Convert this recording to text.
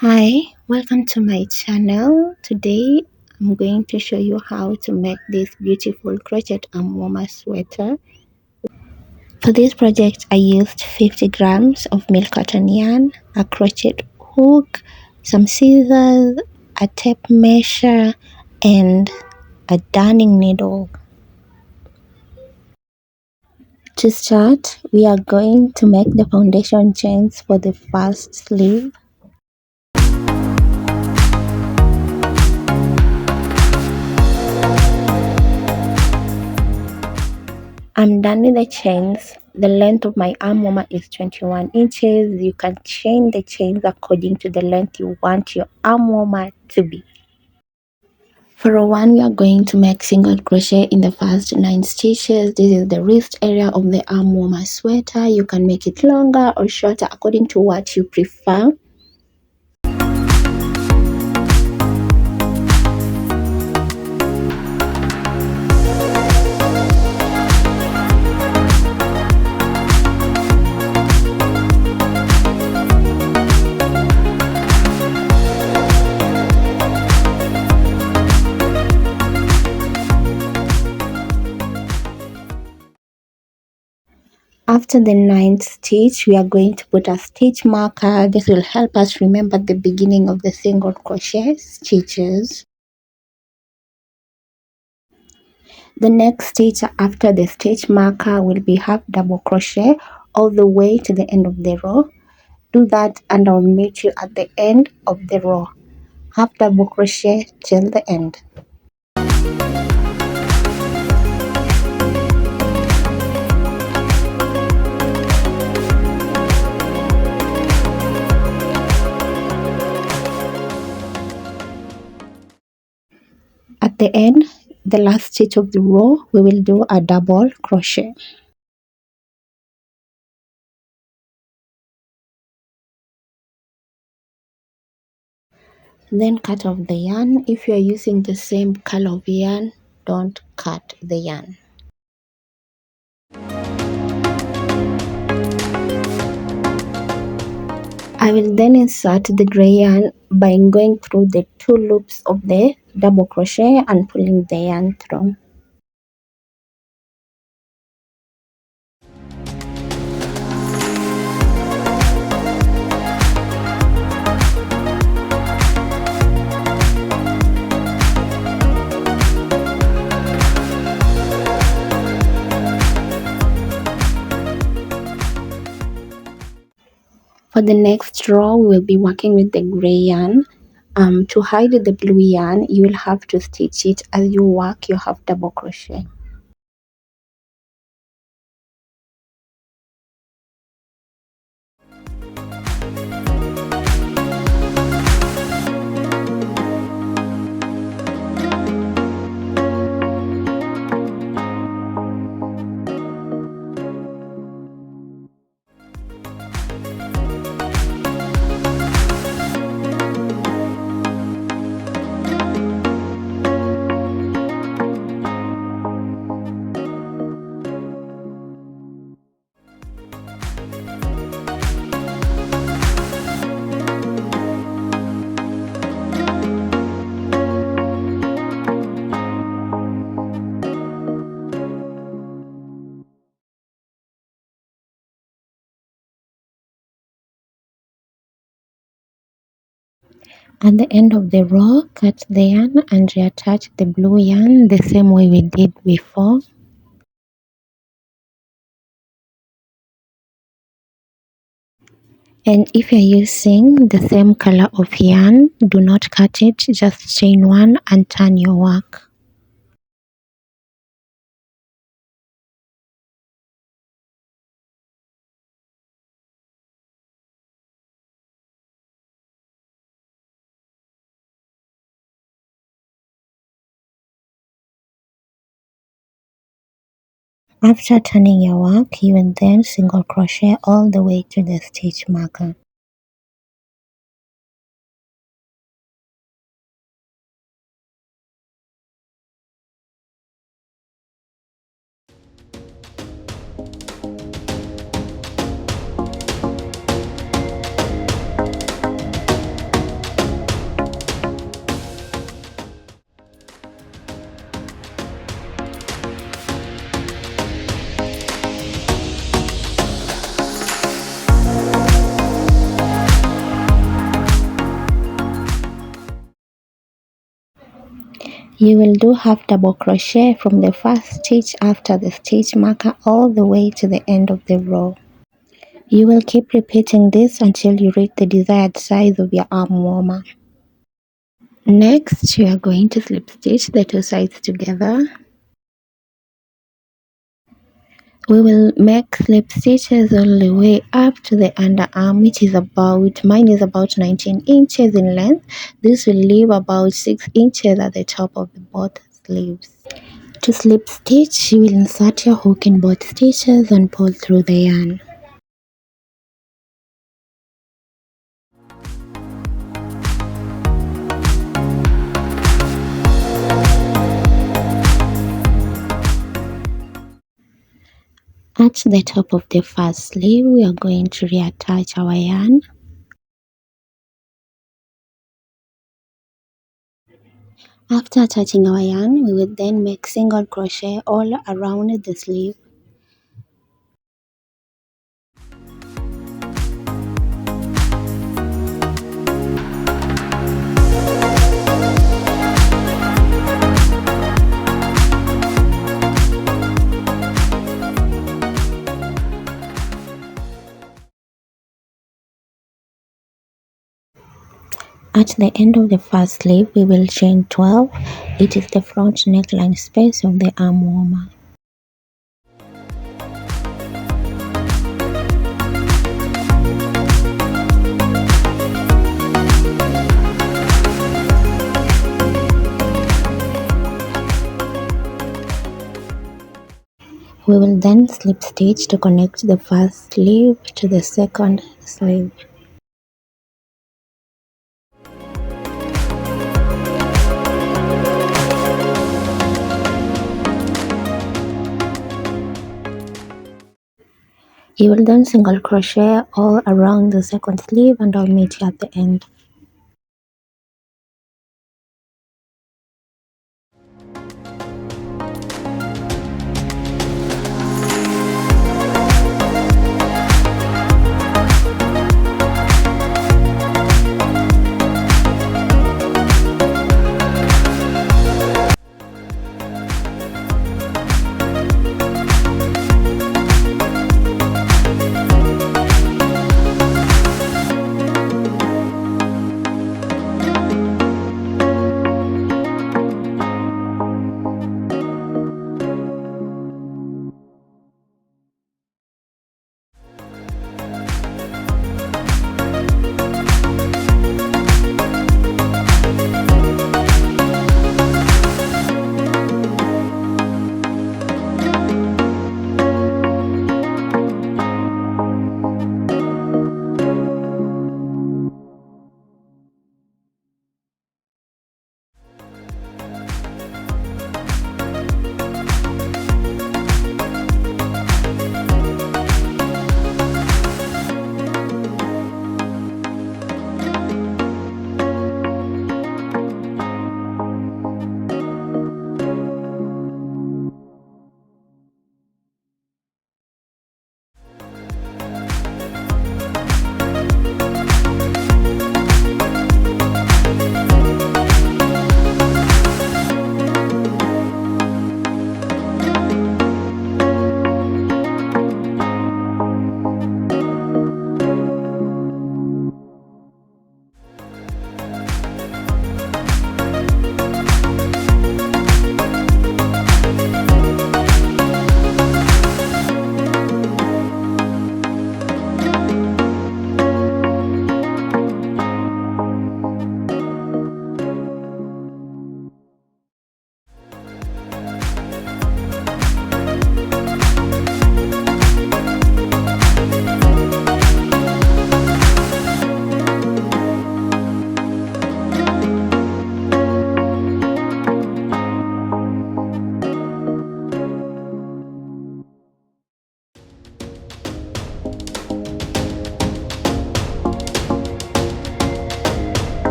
Hi, welcome to my channel. Today I'm going to show you how to make this beautiful crochet arm warmer sweater. For this project I used 50 grams of milk cotton yarn, a crochet hook, some scissors, a tape measure, and a darning needle. To start, we are going to make the foundation chains for the first sleeve. I'm done with the chains. The length of my arm warmer is 21 inches. You can chain the chains according to the length you want your arm warmer to be. For row 1, we are going to make single crochet in the first 9 stitches. This is the wrist area of the arm warmer sweater. You can make it longer or shorter according to what you prefer. After the 9th stitch, we are going to put a stitch marker. This will help us remember the beginning of the single crochet stitches. The next stitch after the stitch marker will be half double crochet all the way to the end of the row. Do that and I'll meet you at the end of the row. Half double crochet till the end. At the end, the last stitch of the row, we will do a double crochet. Then cut off the yarn. If you are using the same color of yarn, don't cut the yarn. I will then insert the gray yarn by going through the 2 loops of the double crochet and pulling the yarn through. For the next row, we will be working with the gray yarn. To hide the blue yarn, you will have to stitch it as you work your half double crochet. At the end of the row, cut the yarn and reattach the blue yarn the same way we did before. And if you're using the same color of yarn, do not cut it, just chain one and turn your work. After turning your work, you will then single crochet all the way to the stitch marker. You will do half double crochet from the first stitch after the stitch marker all the way to the end of the row. You will keep repeating this until you reach the desired size of your arm warmer. Next, you are going to slip stitch the two sides together. We will make slip stitches all the way up to the underarm, which is mine is about 19 inches in length. This will leave about 6 inches at the top of the both sleeves. To slip stitch, you will insert your hook in both stitches and pull through the yarn. At the top of the first sleeve, we are going to reattach our yarn. After attaching our yarn, we will then make single crochet all around the sleeve. At the end of the first sleeve, we will chain 12. It is the front neckline space of the arm warmer. We will then slip stitch to connect the first sleeve to the second sleeve. You will then single crochet all around the second sleeve and I'll meet you at the end.